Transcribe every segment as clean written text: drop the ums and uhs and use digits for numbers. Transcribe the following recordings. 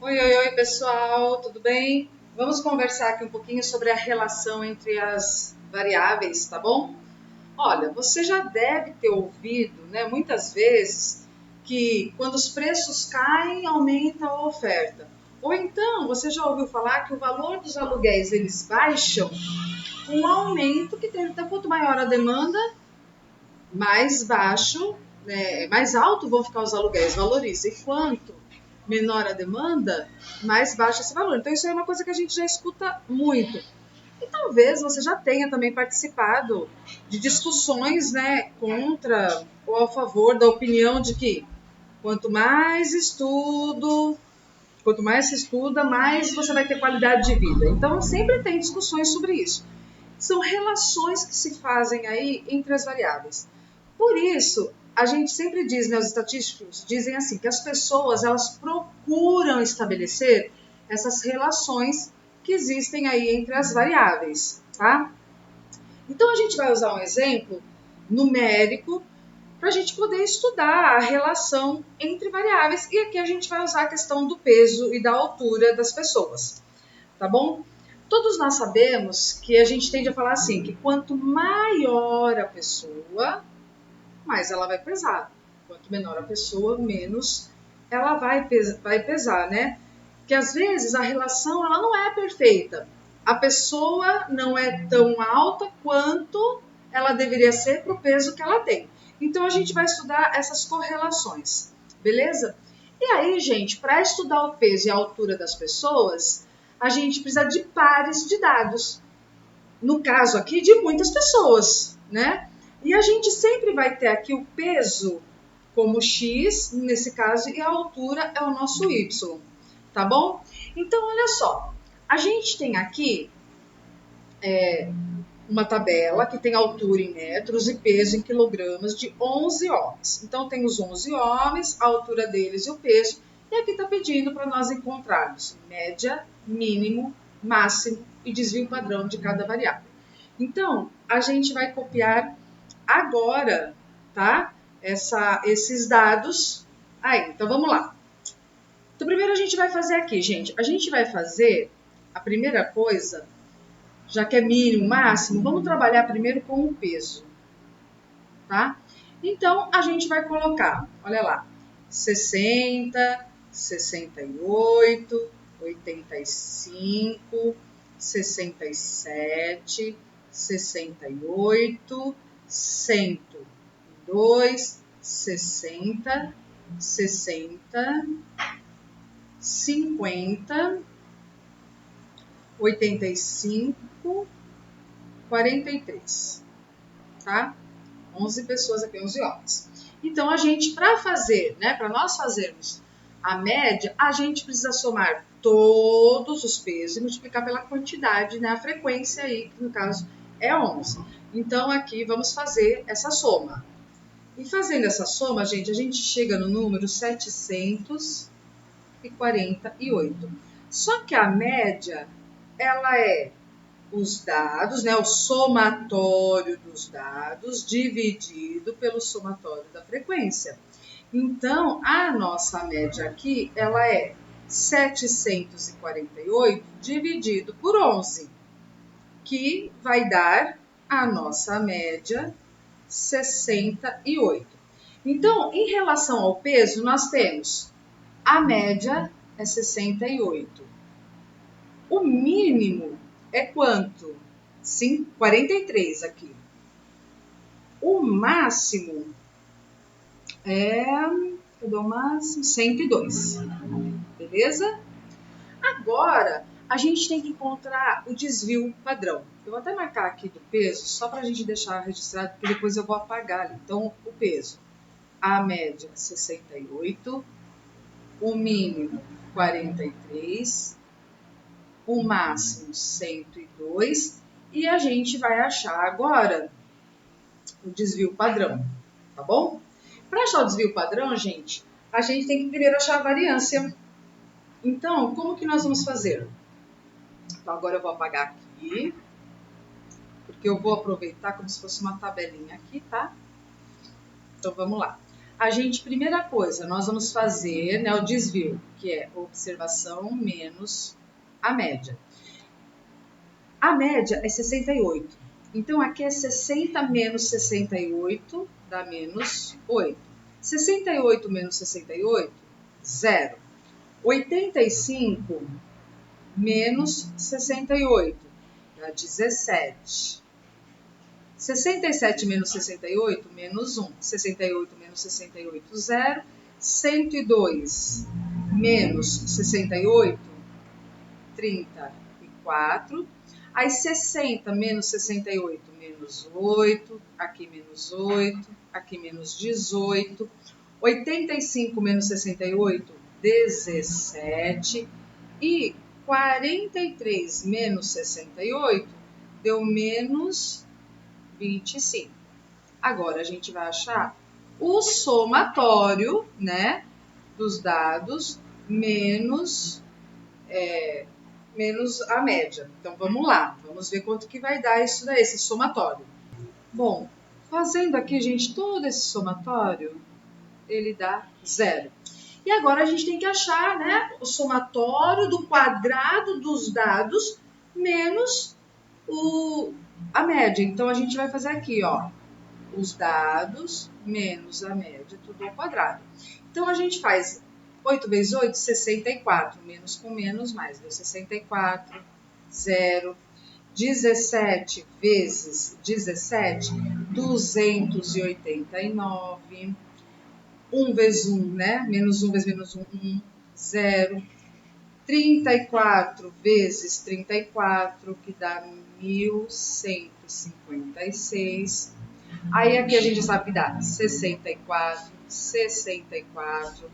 Oi, pessoal, tudo bem? Vamos conversar aqui um pouquinho sobre a relação entre as variáveis, tá bom? Olha, você já deve ter ouvido, né, muitas vezes, que quando os preços caem, aumenta a oferta. Ou então, você já ouviu falar que o valor dos aluguéis eles baixam com o aumento que teve. Então, quanto maior a demanda, mais baixo, né, mais alto vão ficar os aluguéis, valoriza. E quanto menor a demanda, mais baixo esse valor. Então isso é uma coisa que a gente já escuta muito. E talvez você já tenha também participado de discussões, né, contra ou a favor da opinião de que quanto mais estudo, quanto mais se estuda, mais você vai ter qualidade de vida. Então sempre tem discussões sobre isso. São relações que se fazem aí entre as variáveis. Por isso, a gente sempre diz, né, os estatísticos dizem assim, que as pessoas elas procuram estabelecer essas relações que existem aí entre as variáveis, tá? Então a gente vai usar um exemplo numérico para a gente poder estudar a relação entre variáveis e aqui a gente vai usar a questão do peso e da altura das pessoas, tá bom? Todos nós sabemos que a gente tende a falar assim, que quanto maior a pessoa, mais ela vai pesar. Quanto menor a pessoa, menos ela vai pesar, né? Porque às vezes a relação ela não é perfeita. A pessoa não é tão alta quanto ela deveria ser para o peso que ela tem. Então a gente vai estudar essas correlações, beleza? E aí, gente, para estudar o peso e a altura das pessoas, a gente precisa de pares de dados. No caso aqui, de muitas pessoas, né? E a gente sempre vai ter aqui o peso como x, nesse caso, e a altura é o nosso y, tá bom? Então, olha só, a gente tem aqui uma tabela que tem altura em metros e peso em quilogramas de 11 homens. Então, tem os 11 homens, a altura deles e o peso, e aqui está pedindo para nós encontrarmos média, mínimo, máximo e desvio padrão de cada variável. Então, a gente vai copiar agora, tá? Esses dados aí. Então, vamos lá. Então, primeiro a gente vai fazer aqui, gente. A gente vai fazer a primeira coisa, já que é mínimo, máximo, vamos trabalhar primeiro com o peso, tá? Então, a gente vai colocar, olha lá, 60, 68, 85, 67, 68, 102, 60, 60, 50, 85, 43, tá? 11 pessoas aqui, 11 homens. Então, a gente, para fazer, né, para nós fazermos a média, a gente precisa somar todos os pesos e multiplicar pela quantidade, né, a frequência aí, que no caso é 11. Então, aqui vamos fazer essa soma. E fazendo essa soma, gente, a gente chega no número 748. Só que a média, ela é os dados, né, o somatório dos dados dividido pelo somatório da frequência. Então, a nossa média aqui, ela é 748 dividido por 11, que vai dar a nossa média 68. Então, em relação ao peso, nós temos a média é 68. O mínimo é quanto? Sim, 43 aqui. O máximo é, cadê o máximo? 102. Beleza? Agora, a gente tem que encontrar o desvio padrão. Eu vou até marcar aqui do peso, só para a gente deixar registrado, porque depois eu vou apagar ali. Então, o peso, a média 68, o mínimo 43, o máximo 102 e a gente vai achar agora o desvio padrão, tá bom? Para achar o desvio padrão, gente, a gente tem que primeiro achar a variância. Então, como que nós vamos fazer? Então, agora eu vou apagar aqui, porque eu vou aproveitar como se fosse uma tabelinha aqui, tá? Então, vamos lá. a gente, primeira coisa, nós vamos fazer, né, o desvio, que é observação menos a média. A média é 68. Então, aqui é 60 menos 68, dá menos 8. 68 menos 68, 0. 85 menos 68, dá 17. 67 menos 68, menos 1. 68 menos 68, 0. 102 menos 68, 34. Aí 60 menos 68, menos 8. Aqui menos 8. Aqui menos 18. 85 menos 68, 17. E 43 menos 68 deu menos 25. Agora a gente vai achar o somatório, né, dos dados menos a média. Então vamos lá, vamos ver quanto que vai dar isso daí, esse somatório. Bom, fazendo aqui, gente, todo esse somatório, ele dá 0. E agora a gente tem que achar, né, o somatório do quadrado dos dados menos a média. Então a gente vai fazer aqui, ó, os dados menos a média, tudo ao quadrado. Então a gente faz 8 vezes 8, 64, menos com menos, mais, deu 64, 0. 17 vezes 17, 289. 1 vezes 1, né? Menos 1 vezes menos 1, 1, 0. 34 vezes 34, que dá 1156. Aí aqui a gente sabe que dá 64, 64.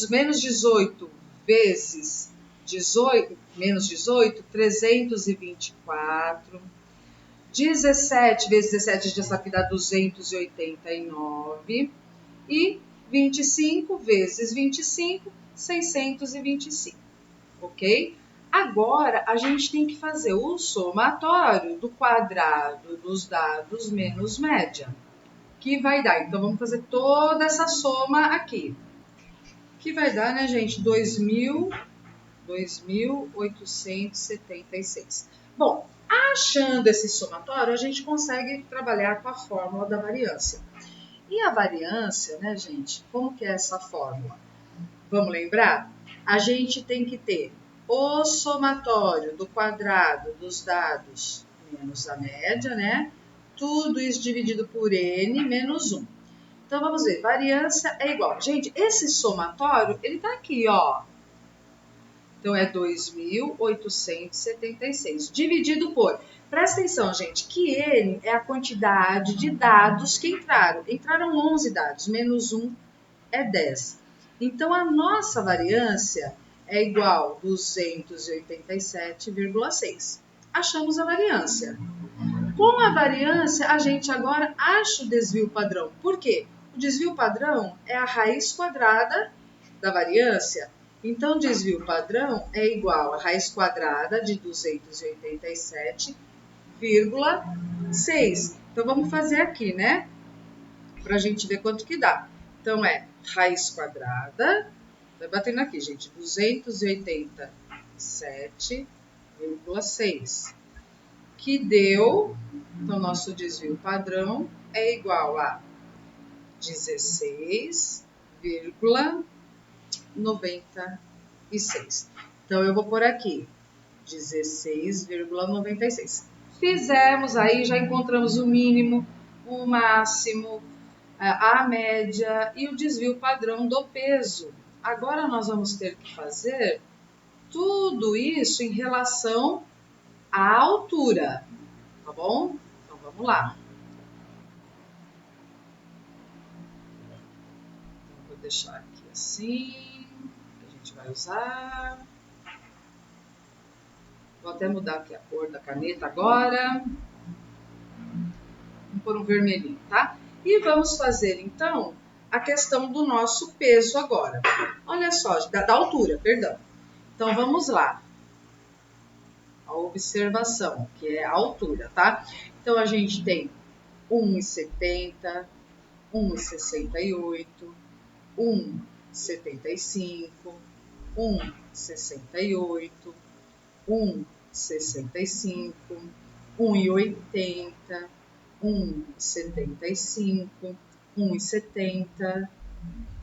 Menos 18 vezes 18, menos 18, 324. 17 vezes 17 a gente já sabe que dá 289. E 25 vezes 25, 625, ok? Agora, a gente tem que fazer o somatório do quadrado dos dados menos média, que vai dar, então vamos fazer toda essa soma aqui, que vai dar, né, gente, 2.876. Bom, achando esse somatório, a gente consegue trabalhar com a fórmula da variância. E a variância, né, gente? Como que é essa fórmula? Vamos lembrar? A gente tem que ter o somatório do quadrado dos dados menos a média, né? Tudo isso dividido por n menos 1. Então, vamos ver. Variância é igual. Gente, esse somatório, ele tá aqui, ó. Então, é 2.876 dividido por... Presta atenção, gente, que N é a quantidade de dados que entraram. Entraram 11 dados, menos 1 é 10. Então, a nossa variância é igual a 287,6. Achamos a variância. Com a variância, a gente agora acha o desvio padrão. Por quê? O desvio padrão é a raiz quadrada da variância. Então, o desvio padrão é igual a raiz quadrada de 287,6. Então, vamos fazer aqui, né? Para a gente ver quanto que dá. Então, é raiz quadrada, vai batendo aqui, gente, 287,6. Que deu, então, nosso desvio padrão é igual a 16,96. Então, eu vou por aqui, 16,96. Fizemos aí, já encontramos o mínimo, o máximo, a média e o desvio padrão do peso. Agora, nós vamos ter que fazer tudo isso em relação à altura, tá bom? Então, vamos lá. Vou deixar aqui assim, que a gente vai usar. Vou até mudar aqui a cor da caneta agora. Vamos pôr um vermelhinho, tá? E vamos fazer, então, a questão do nosso peso agora. Olha só, da altura, perdão. Então, vamos lá. A observação, que é a altura, tá? Então, a gente tem 1,70, 1,68, 1,75, 1,68, 1,65, 1,80, 1,75, 1,70,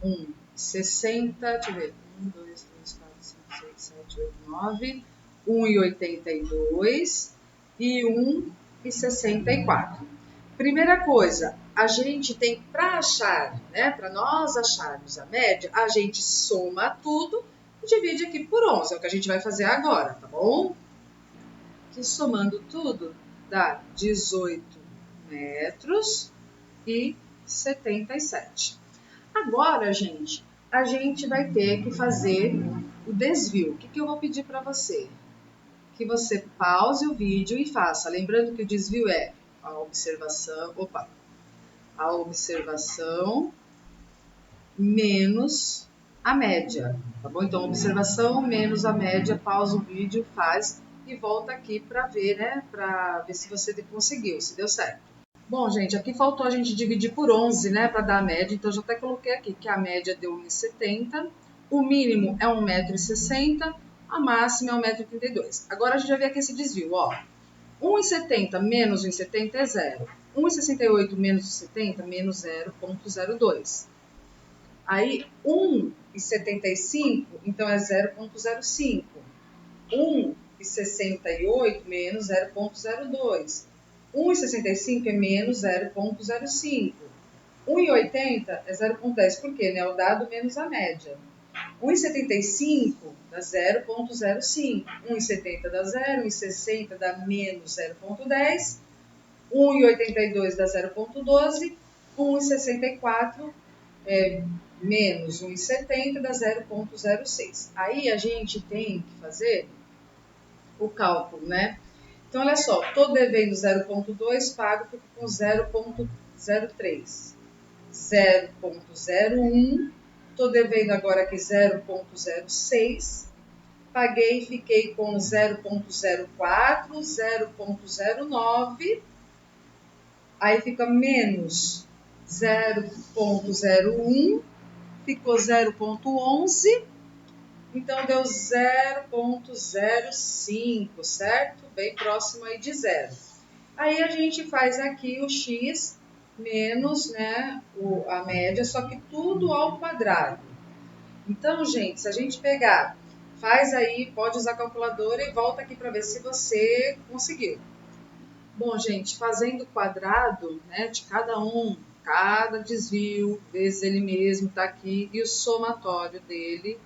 1,60, deixa eu ver, 1, 2, 3, 4, 5, 6, 7, 8, 9, 1,82 e 1,64. Primeira coisa, a gente tem para achar, né, para nós acharmos a média, a gente soma tudo e divide aqui por 11, é o que a gente vai fazer agora, tá bom? Que somando tudo dá 18 metros e 77. Agora, gente, a gente vai ter que fazer o desvio. O que eu vou pedir para você? Que você pause o vídeo e faça. Lembrando que o desvio é a observação menos a média, tá bom? Então, observação menos a média, pausa o vídeo, faz e volta aqui para ver, né? Para ver se você conseguiu, se deu certo. Bom, gente, aqui faltou a gente dividir por 11, né, para dar a média, então já até coloquei aqui que a média deu 1,70, o mínimo é 1,60 m, a máxima é 1,32 m. Agora a gente vai ver aqui esse desvio, ó. 1,70 menos 1,70 é 0. 1,68 menos 1,70, menos 0,02. Aí, 1,75, então é 0,05. 1,68 menos 0,02. 1,65 é menos 0,05. 1,80 é 0,10. Por quê? Né? O dado menos a média. 1,75 dá 0,05. 1,70 dá 0. 1,60 dá menos 0,10. 1,82 dá 0,12. 1,64 é menos 1,70 dá 0,06. Aí a gente tem que fazer o cálculo, né? Então, olha só, estou devendo 0,2, pago, fico com 0,03. 0,01, estou devendo agora aqui 0,06, paguei e fiquei com 0,04, 0,09, aí fica menos 0,01, ficou 0,11, então deu 0,05, certo? Bem próximo aí de zero. Aí a gente faz aqui o x menos, né, a média, só que tudo ao quadrado. Então, gente, se a gente pegar, faz aí, pode usar a calculadora e volta aqui para ver se você conseguiu. Bom, gente, fazendo o quadrado, né, de cada desvio, vezes ele mesmo tá aqui, e o somatório dele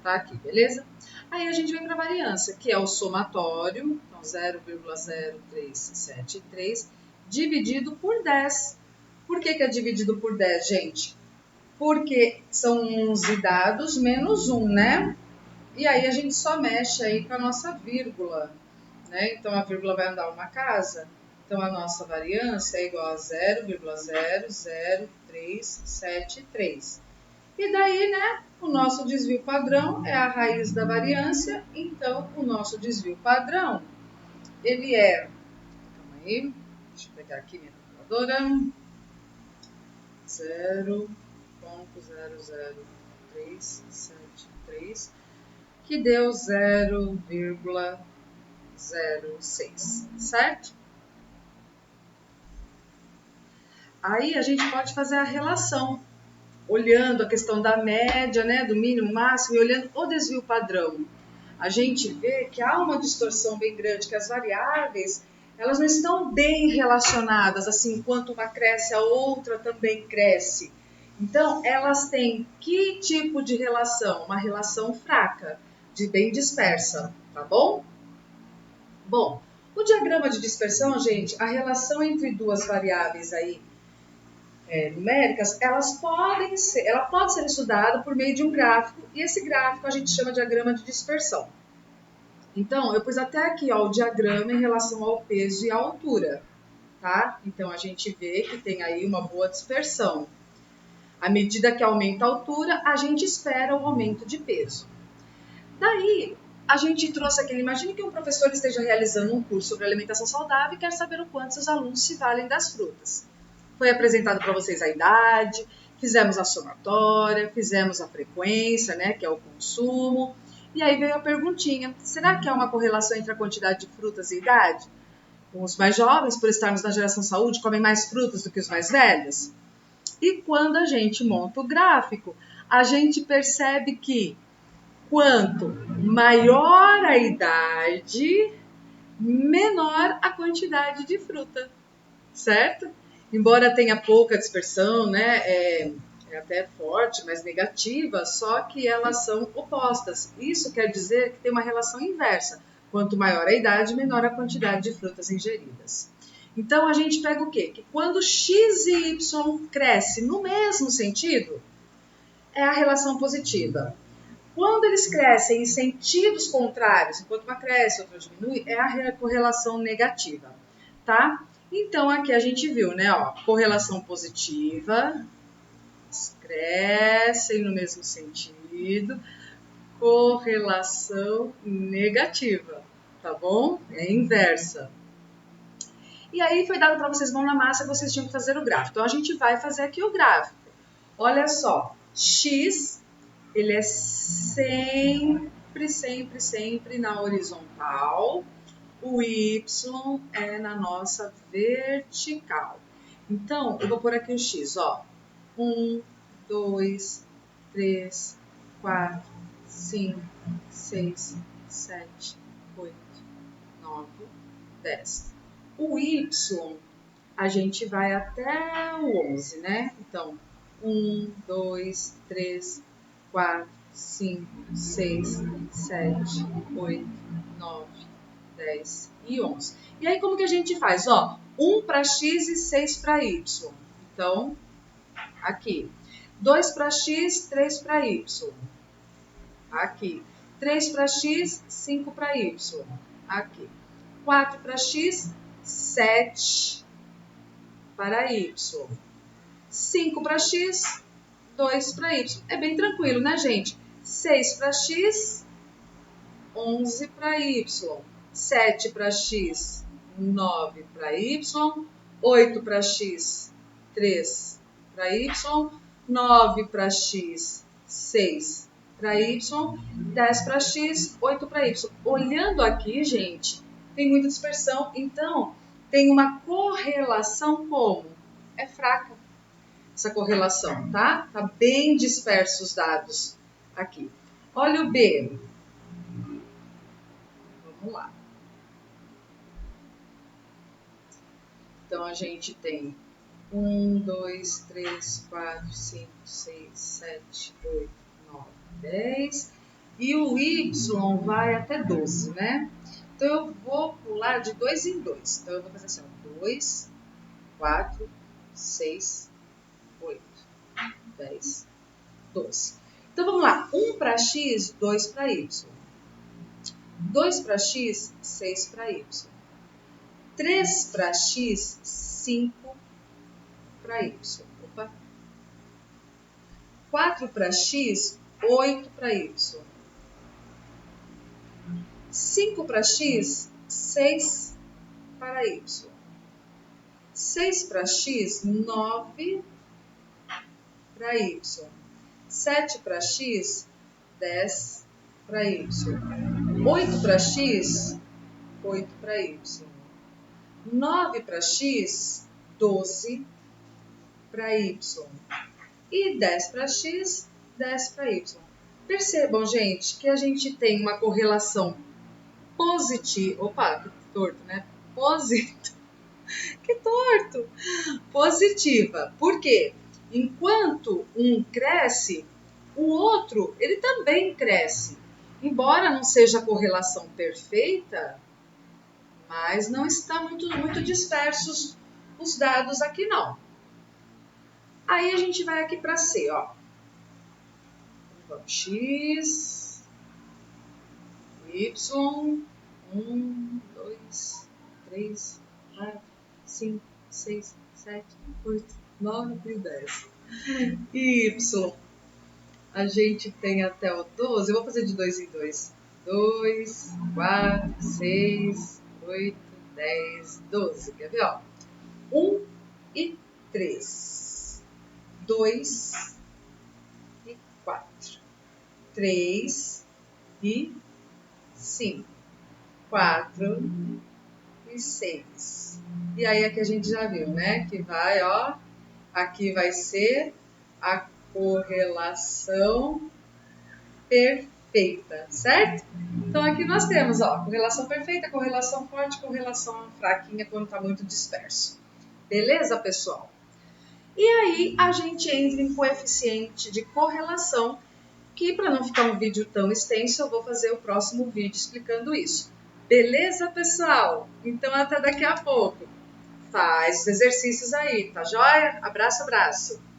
tá aqui, beleza? Aí a gente vem para a variância, que é o somatório, então 0,0373, dividido por 10. Por que é dividido por 10, gente? Porque são 11 dados menos 1, né? E aí a gente só mexe aí com a nossa vírgula, né? Então a vírgula vai andar uma casa, então a nossa variância é igual a 0,00373. E daí, né, o nosso desvio padrão é a raiz da variância, então o nosso desvio padrão, ele é, calma aí, deixa eu pegar aqui minha calculadora, 0,00373, que deu 0,06, certo? Aí a gente pode fazer a relação, olhando a questão da média, né, do mínimo, máximo, e olhando o desvio padrão. A gente vê que há uma distorção bem grande, que as variáveis, elas não estão bem relacionadas, assim, enquanto uma cresce, a outra também cresce. Então, elas têm que tipo de relação? Uma relação fraca, de bem dispersa, tá bom? Bom, o diagrama de dispersão, gente, a relação entre duas variáveis aí, numéricas, ela pode ser estudada por meio de um gráfico, e esse gráfico a gente chama de diagrama de dispersão. Então, eu pus até aqui, ó, o diagrama em relação ao peso e à altura, tá? Então, a gente vê que tem aí uma boa dispersão. À medida que aumenta a altura, a gente espera o aumento de peso. Daí, a gente trouxe aquele, imagine que um professor esteja realizando um curso sobre alimentação saudável e quer saber o quanto seus alunos se valem das frutas. Foi apresentado para vocês a idade, fizemos a somatória, fizemos a frequência, né, que é o consumo. E aí veio a perguntinha, será que há uma correlação entre a quantidade de frutas e idade? Os mais jovens, por estarmos na geração saúde, comem mais frutas do que os mais velhos? E quando a gente monta o gráfico, a gente percebe que quanto maior a idade, menor a quantidade de fruta, certo? Embora tenha pouca dispersão, né, é até forte, mas negativa, só que elas são opostas. Isso quer dizer que tem uma relação inversa. Quanto maior a idade, menor a quantidade de frutas ingeridas. Então a gente pega o quê? Que quando x e y cresce no mesmo sentido, é a relação positiva. Quando eles crescem em sentidos contrários, enquanto uma cresce, outra diminui, é a correlação negativa, tá? Então aqui a gente viu, né, ó, correlação positiva, crescem no mesmo sentido, correlação negativa, tá bom? É inversa. E aí foi dado para vocês mão na massa, vocês tinham que fazer o gráfico. Então a gente vai fazer aqui o gráfico. Olha só, x, ele é sempre, sempre, sempre na horizontal. O y é na nossa vertical. Então, eu vou pôr aqui o x, ó. 1, 2, 3, 4, 5, 6, 7, 8, 9, 10. O y, a gente vai até o 11, né? Então, 1, 2, 3, 4, 5, 6, 7, 8, 9, 10 e 11. E aí, como que a gente faz? Ó, 1 para x e 6 para y. Então, aqui. 2 para x, 3 para y. Aqui. 3 para x, 5 para y. Aqui. 4 para x, 7 para y. 5 para x, 2 para y. É bem tranquilo, né, gente? 6 para x, 11 para y. 7 para x, 9 para y. 8 para x, 3 para y. 9 para x, 6 para y. 10 para x, 8 para y. Olhando aqui, gente, tem muita dispersão. Então, tem uma correlação como? É fraca essa correlação, tá? Tá bem dispersos os dados aqui. Olha o B. Vamos lá. Então, a gente tem 1, 2, 3, 4, 5, 6, 7, 8, 9, 10. E o Y vai até 12, né? Então, eu vou pular de 2 em 2. Então, eu vou fazer assim, 2, 4, 6, 8, 10, 12. Então, vamos lá. 1 para x, 2 para y. 2 para x, 6 para y. 3 para x, 5 para y. Opa. 4 para x, 8 para y. 5 para x, 6 para y. 6 para x, 9 para y. 7 para x, 10 para y. 8 para x, 8 para y. 9 para x, 12 para y. E 10 para x, 10 para y. Percebam, gente, que a gente tem uma correlação positiva. Opa, que torto, né? Que torto! Positiva. Por quê? Enquanto um cresce, o outro ele também cresce. Embora não seja a correlação perfeita, mas não está muito dispersos os dados aqui não. Aí a gente vai aqui para C, ó. X, Y, 1, 2, 3, 4, 5, 6, 7, 8, 9 e 10. Y, a gente tem até o 12, eu vou fazer de 2 em 2. 2, 4, 6, 8, 10, 12. Quer ver, ó? 1 e 3, 2 e 4, 3 e 5, 4 e 6. E aí aqui a gente já viu, né? Que vai, ó, aqui vai ser a correlação perfeita, certo? Então aqui nós temos, ó, correlação perfeita, correlação forte, correlação fraquinha quando está muito disperso. Beleza, pessoal? E aí a gente entra em coeficiente de correlação, que para não ficar um vídeo tão extenso, eu vou fazer o próximo vídeo explicando isso. Beleza, pessoal? Então até daqui a pouco. Faz os exercícios aí, tá joia? Abraço, abraço!